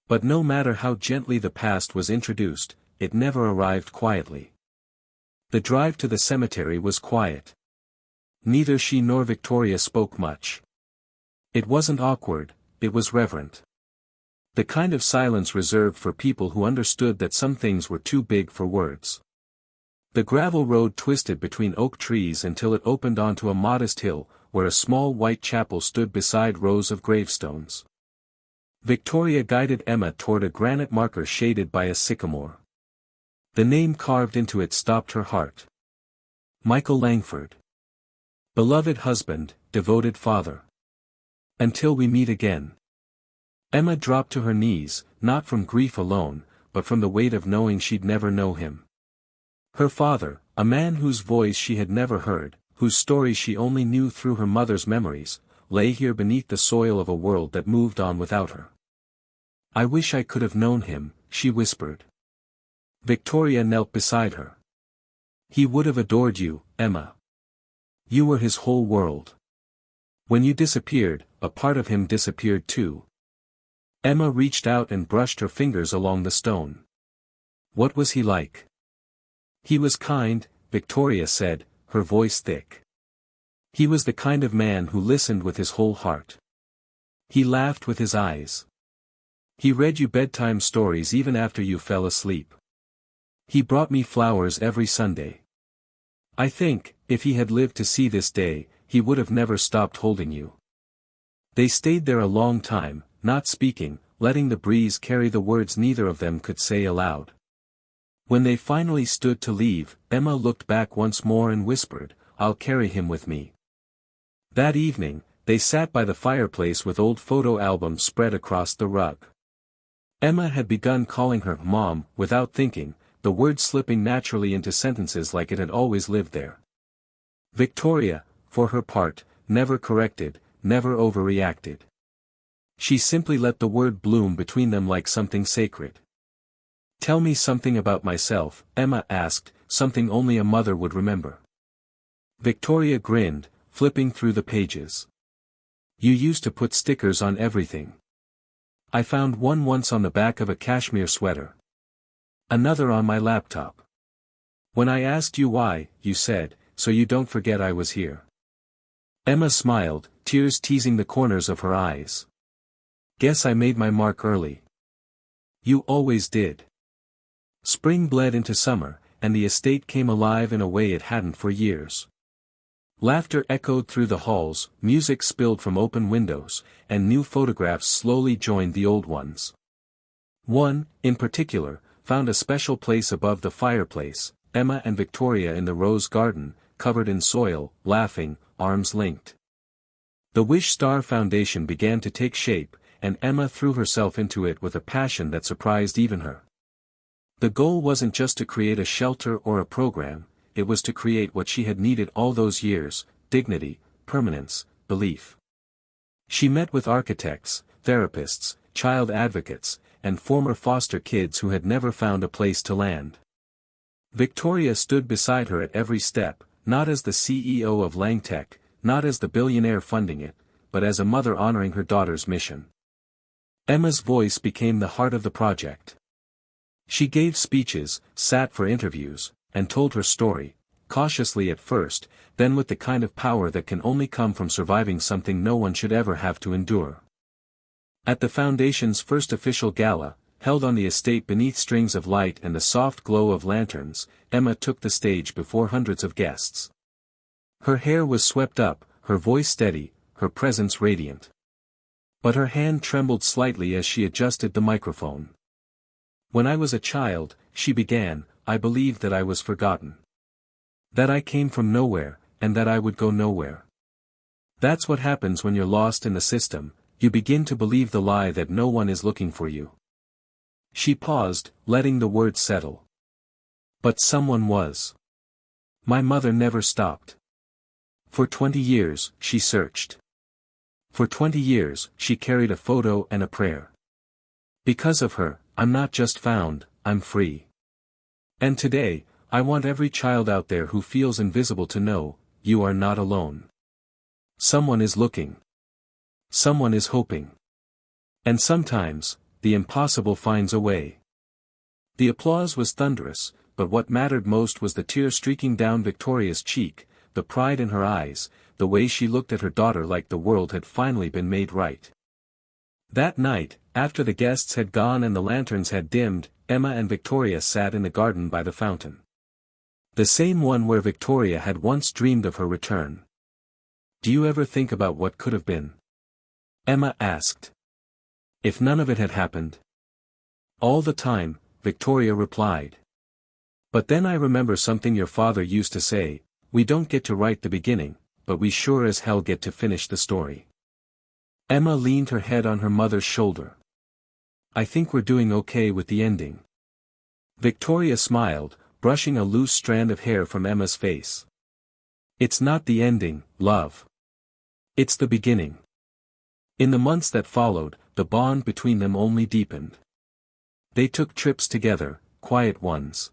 But no matter how gently the past was introduced, it never arrived quietly. The drive to the cemetery was quiet. Neither she nor Victoria spoke much. It wasn't awkward, it was reverent. The kind of silence reserved for people who understood that some things were too big for words. The gravel road twisted between oak trees until it opened onto a modest hill, where a small white chapel stood beside rows of gravestones. Victoria guided Emma toward a granite marker shaded by a sycamore. The name carved into it stopped her heart. Michael Langford. Beloved husband, devoted father. Until we meet again. Emma dropped to her knees, not from grief alone, but from the weight of knowing she'd never know him. Her father, a man whose voice she had never heard, whose story she only knew through her mother's memories, lay here beneath the soil of a world that moved on without her. I wish I could have known him, she whispered. Victoria knelt beside her. He would have adored you, Emma. You were his whole world. When you disappeared, a part of him disappeared too. Emma reached out and brushed her fingers along the stone. What was he like? He was kind, Victoria said, her voice thick. He was the kind of man who listened with his whole heart. He laughed with his eyes. He read you bedtime stories even after you fell asleep. He brought me flowers every Sunday. I think, if he had lived to see this day, he would have never stopped holding you. They stayed there a long time, not speaking, letting the breeze carry the words neither of them could say aloud. When they finally stood to leave, Emma looked back once more and whispered, I'll carry him with me. That evening, they sat by the fireplace with old photo albums spread across the rug. Emma had begun calling her Mom without thinking, the word slipping naturally into sentences like it had always lived there. Victoria, for her part, never corrected, never overreacted. She simply let the word bloom between them like something sacred. Tell me something about myself, Emma asked, something only a mother would remember. Victoria grinned, flipping through the pages. You used to put stickers on everything. I found one once on the back of a cashmere sweater. Another on my laptop. When I asked you why, you said, so you don't forget I was here. Emma smiled, tears teasing the corners of her eyes. Guess I made my mark early. You always did. Spring bled into summer, and the estate came alive in a way it hadn't for years. Laughter echoed through the halls, music spilled from open windows, and new photographs slowly joined the old ones. One, in particular, found a special place above the fireplace, Emma and Victoria in the rose garden, covered in soil, laughing, arms linked. The Wish Star Foundation began to take shape, and Emma threw herself into it with a passion that surprised even her. The goal wasn't just to create a shelter or a program, it was to create what she had needed all those years: dignity, permanence, belief. She met with architects, therapists, child advocates, and former foster kids who had never found a place to land. Victoria stood beside her at every step, not as the CEO of Langtech, not as the billionaire funding it, but as a mother honoring her daughter's mission. Emma's voice became the heart of the project. She gave speeches, sat for interviews, and told her story, cautiously at first, then with the kind of power that can only come from surviving something no one should ever have to endure. At the Foundation's first official gala, held on the estate beneath strings of light and the soft glow of lanterns, Emma took the stage before hundreds of guests. Her hair was swept up, her voice steady, her presence radiant. But her hand trembled slightly as she adjusted the microphone. "When I was a child," she began, "I believed that I was forgotten. That I came from nowhere, and that I would go nowhere. That's what happens when you're lost in the system, you begin to believe the lie that no one is looking for you." She paused, letting the words settle. But someone was. My mother never stopped. For 20 years, she searched. For 20 years, she carried a photo and a prayer. Because of her, I'm not just found, I'm free. And today, I want every child out there who feels invisible to know, you are not alone. Someone is looking. Someone is hoping. And sometimes, the impossible finds a way. The applause was thunderous, but what mattered most was the tear streaking down Victoria's cheek, the pride in her eyes, the way she looked at her daughter like the world had finally been made right. That night, after the guests had gone and the lanterns had dimmed, Emma and Victoria sat in the garden by the fountain. The same one where Victoria had once dreamed of her return. "Do you ever think about what could have been?" Emma asked. "If none of it had happened?" "All the time," Victoria replied. "But then I remember something your father used to say, we don't get to write the beginning, but we sure as hell get to finish the story." Emma leaned her head on her mother's shoulder. "I think we're doing okay with the ending." Victoria smiled, brushing a loose strand of hair from Emma's face. "It's not the ending, love. It's the beginning." In the months that followed, the bond between them only deepened. They took trips together, quiet ones.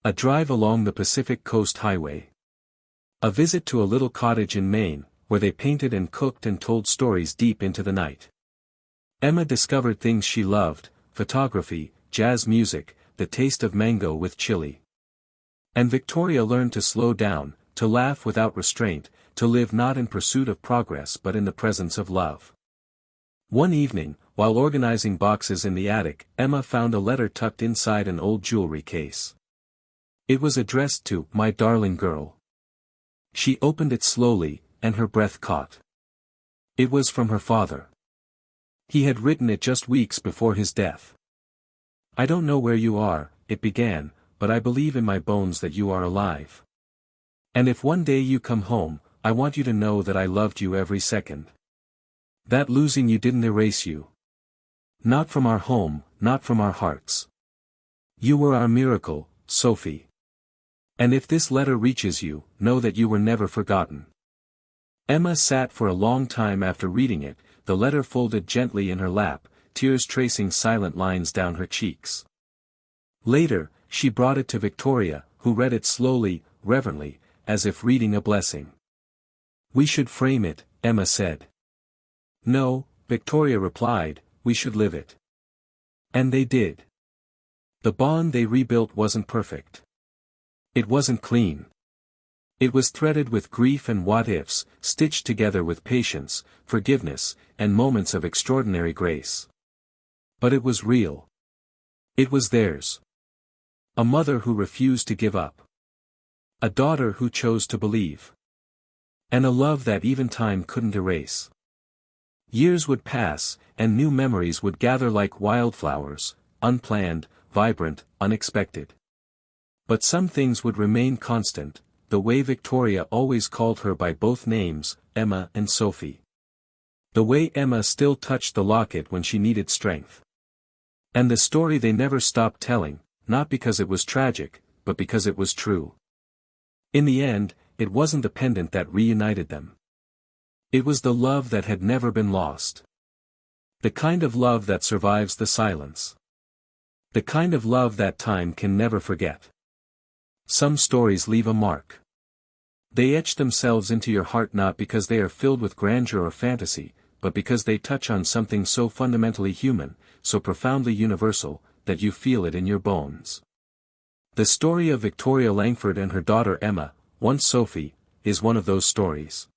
A drive along the Pacific Coast Highway. A visit to a little cottage in Maine, where they painted and cooked and told stories deep into the night. Emma discovered things she loved: photography, jazz music, the taste of mango with chili. And Victoria learned to slow down, to laugh without restraint, to live not in pursuit of progress but in the presence of love. One evening, while organizing boxes in the attic, Emma found a letter tucked inside an old jewelry case. It was addressed to "My darling girl." She opened it slowly, and her breath caught. It was from her father. He had written it just weeks before his death. "I don't know where you are," it began, "but I believe in my bones that you are alive. And if one day you come home, I want you to know that I loved you every second. That losing you didn't erase you. Not from our home, not from our hearts. You were our miracle, Sophie. And if this letter reaches you, know that you were never forgotten." Emma sat for a long time after reading it, the letter folded gently in her lap, tears tracing silent lines down her cheeks. Later, she brought it to Victoria, who read it slowly, reverently, as if reading a blessing. "We should frame it," Emma said. "No," Victoria replied, "we should live it." And they did. The bond they rebuilt wasn't perfect. It wasn't clean. It was threaded with grief and what-ifs, stitched together with patience, forgiveness, and moments of extraordinary grace. But it was real. It was theirs. A mother who refused to give up. A daughter who chose to believe. And a love that even time couldn't erase. Years would pass, and new memories would gather like wildflowers, unplanned, vibrant, unexpected. But some things would remain constant, the way Victoria always called her by both names, Emma and Sophie. The way Emma still touched the locket when she needed strength. And the story they never stopped telling, not because it was tragic, but because it was true. In the end, it wasn't the pendant that reunited them. It was the love that had never been lost. The kind of love that survives the silence. The kind of love that time can never forget. Some stories leave a mark. They etch themselves into your heart not because they are filled with grandeur or fantasy, but because they touch on something so fundamentally human, so profoundly universal, that you feel it in your bones. The story of Victoria Langford and her daughter Emma, once Sophie, is one of those stories.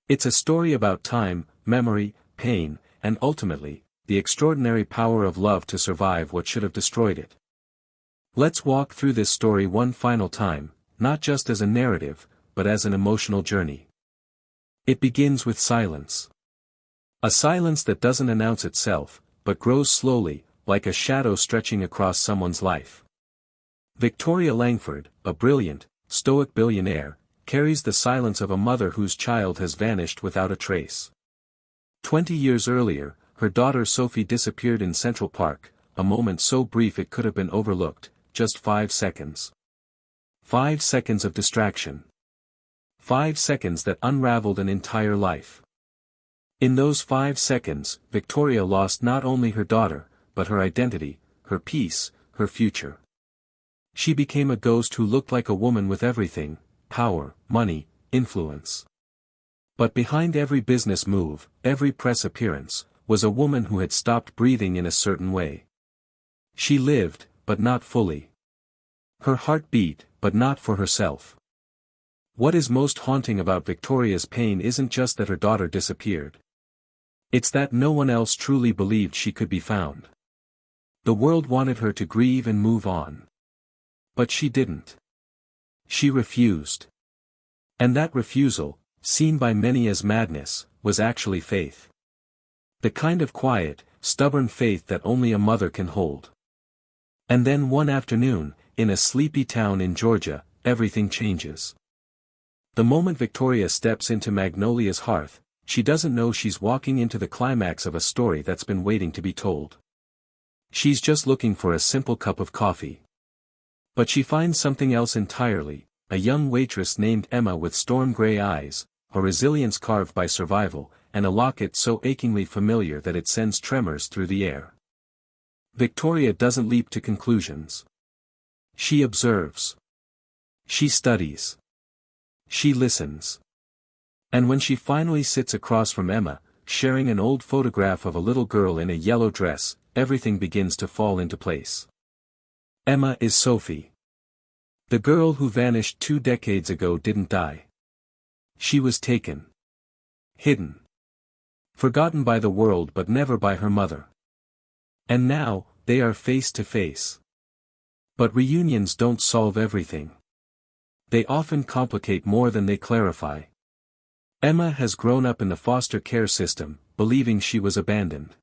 It's a story about time, memory, pain, and ultimately, the extraordinary power of love to survive what should have destroyed it. Let's walk through this story one final time, not just as a narrative, but as an emotional journey. It begins with silence. A silence that doesn't announce itself, but grows slowly, like a shadow stretching across someone's life. Victoria Langford, a brilliant, stoic billionaire, carries the silence of a mother whose child has vanished without a trace. 20 years earlier, her daughter Sophie disappeared in Central Park, a moment so brief it could have been overlooked, just 5 seconds. 5 seconds of distraction. 5 seconds that unraveled an entire life. In those 5 seconds, Victoria lost not only her daughter, but her identity, her peace, her future. She became a ghost who looked like a woman with everything: power, money, influence. But behind every business move, every press appearance, was a woman who had stopped breathing in a certain way. She lived, but not fully. Her heart beat, but not for herself. What is most haunting about Victoria's pain isn't just that her daughter disappeared. It's that no one else truly believed she could be found. The world wanted her to grieve and move on. But she didn't. She refused. And that refusal, seen by many as madness, was actually faith. The kind of quiet, stubborn faith that only a mother can hold. And then one afternoon, in a sleepy town in Georgia, everything changes. The moment Victoria steps into Magnolia's hearth, she doesn't know she's walking into the climax of a story that's been waiting to be told. She's just looking for a simple cup of coffee. But she finds something else entirely: a young waitress named Emma with storm-gray eyes, her resilience carved by survival, and a locket so achingly familiar that it sends tremors through the air. Victoria doesn't leap to conclusions. She observes. She studies. She listens. And when she finally sits across from Emma, sharing an old photograph of a little girl in a yellow dress, everything begins to fall into place. Emma is Sophie. The girl who vanished 2 decades ago didn't die. She was taken. Hidden. Forgotten by the world but never by her mother. And now, they are face to face. But reunions don't solve everything. They often complicate more than they clarify. Emma has grown up in the foster care system, believing she was abandoned.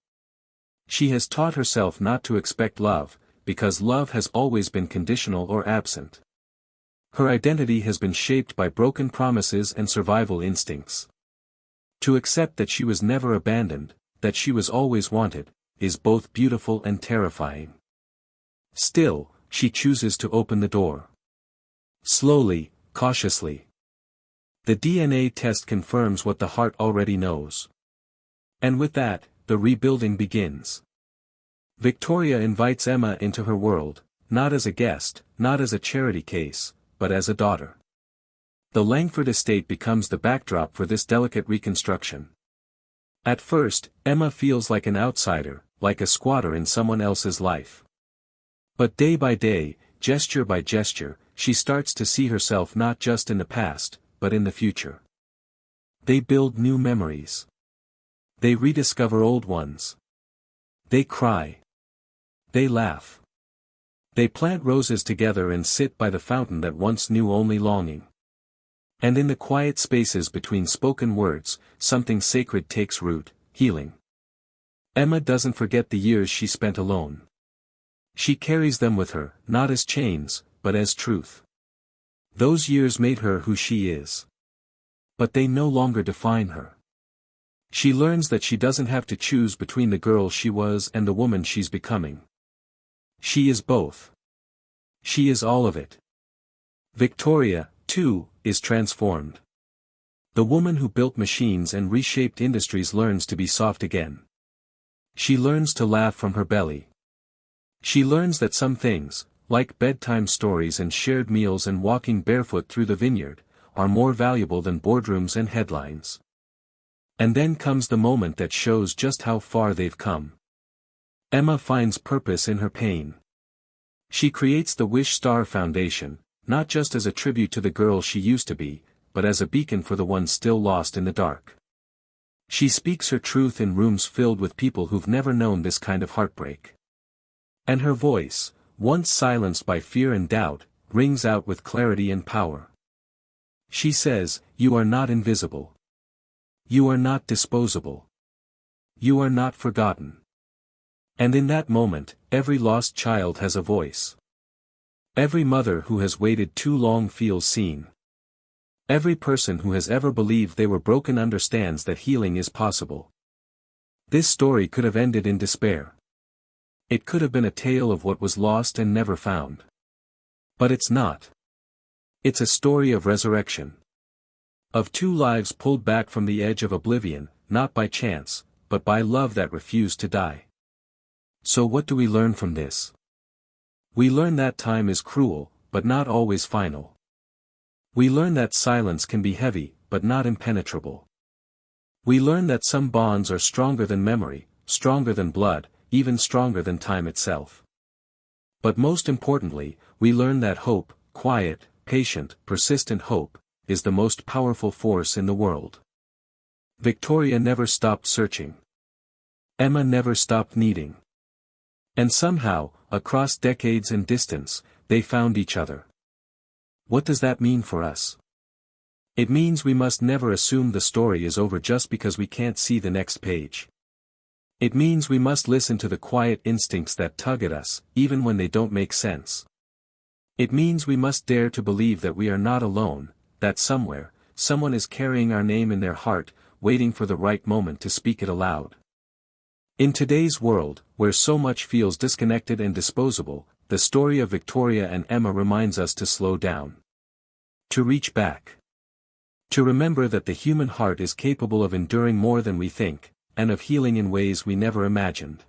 She has taught herself not to expect love, because love has always been conditional or absent. Her identity has been shaped by broken promises and survival instincts. To accept that she was never abandoned, that she was always wanted, is both beautiful and terrifying. Still, she chooses to open the door. Slowly, cautiously. The DNA test confirms what the heart already knows. And with that, the rebuilding begins. Victoria invites Emma into her world, not as a guest, not as a charity case, but as a daughter. The Langford estate becomes the backdrop for this delicate reconstruction. At first, Emma feels like an outsider, like a squatter in someone else's life. But day by day, gesture by gesture, she starts to see herself not just in the past, but in the future. They build new memories. They rediscover old ones. They cry. They laugh. They plant roses together and sit by the fountain that once knew only longing. And in the quiet spaces between spoken words, something sacred takes root: healing. Emma doesn't forget the years she spent alone. She carries them with her, not as chains, but as truth. Those years made her who she is. But they no longer define her. She learns that she doesn't have to choose between the girl she was and the woman she's becoming. She is both. She is all of it. Victoria, too, is transformed. The woman who built machines and reshaped industries learns to be soft again. She learns to laugh from her belly. She learns that some things, like bedtime stories and shared meals and walking barefoot through the vineyard, are more valuable than boardrooms and headlines. And then comes the moment that shows just how far they've come. Emma finds purpose in her pain. She creates the Wish Star Foundation, not just as a tribute to the girl she used to be, but as a beacon for the ones still lost in the dark. She speaks her truth in rooms filled with people who've never known this kind of heartbreak. And her voice, once silenced by fear and doubt, rings out with clarity and power. She says, "You are not invisible. You are not disposable. You are not forgotten." And in that moment, every lost child has a voice. Every mother who has waited too long feels seen. Every person who has ever believed they were broken understands that healing is possible. This story could have ended in despair. It could have been a tale of what was lost and never found. But it's not. It's a story of resurrection. Of two lives pulled back from the edge of oblivion, not by chance, but by love that refused to die. So what do we learn from this? We learn that time is cruel, but not always final. We learn that silence can be heavy, but not impenetrable. We learn that some bonds are stronger than memory, stronger than blood, even stronger than time itself. But most importantly, we learn that hope, quiet, patient, persistent hope, is the most powerful force in the world. Victoria never stopped searching. Emma never stopped needing. And somehow, across decades and distance, they found each other. What does that mean for us? It means we must never assume the story is over just because we can't see the next page. It means we must listen to the quiet instincts that tug at us, even when they don't make sense. It means we must dare to believe that we are not alone, that somewhere, someone is carrying our name in their heart, waiting for the right moment to speak it aloud. In today's world, where so much feels disconnected and disposable, the story of Victoria and Emma reminds us to slow down. To reach back. To remember that the human heart is capable of enduring more than we think, and of healing in ways we never imagined.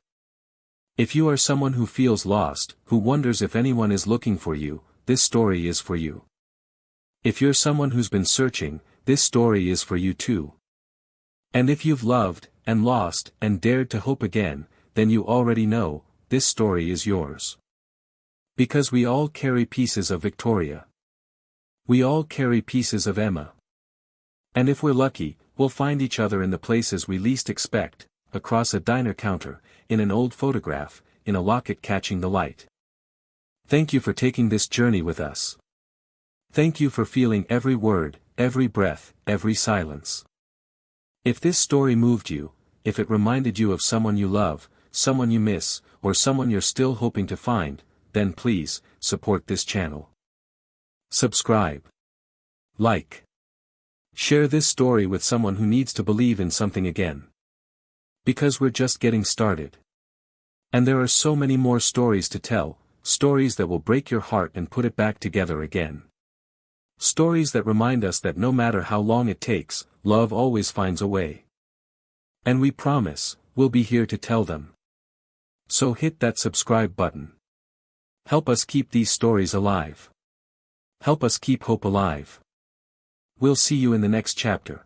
If you are someone who feels lost, who wonders if anyone is looking for you, this story is for you. If you're someone who's been searching, this story is for you too. And if you've loved, and lost, and dared to hope again, then you already know, this story is yours. Because we all carry pieces of Victoria. We all carry pieces of Emma. And if we're lucky, we'll find each other in the places we least expect, across a diner counter, in an old photograph, in a locket catching the light. Thank you for taking this journey with us. Thank you for feeling every word, every breath, every silence. If this story moved you, if it reminded you of someone you love, someone you miss, or someone you're still hoping to find, then please, support this channel. Subscribe. Like. Share this story with someone who needs to believe in something again. Because we're just getting started. And there are so many more stories to tell, stories that will break your heart and put it back together again. Stories that remind us that no matter how long it takes, love always finds a way. And we promise, we'll be here to tell them. So hit that subscribe button. Help us keep these stories alive. Help us keep hope alive. We'll see you in the next chapter.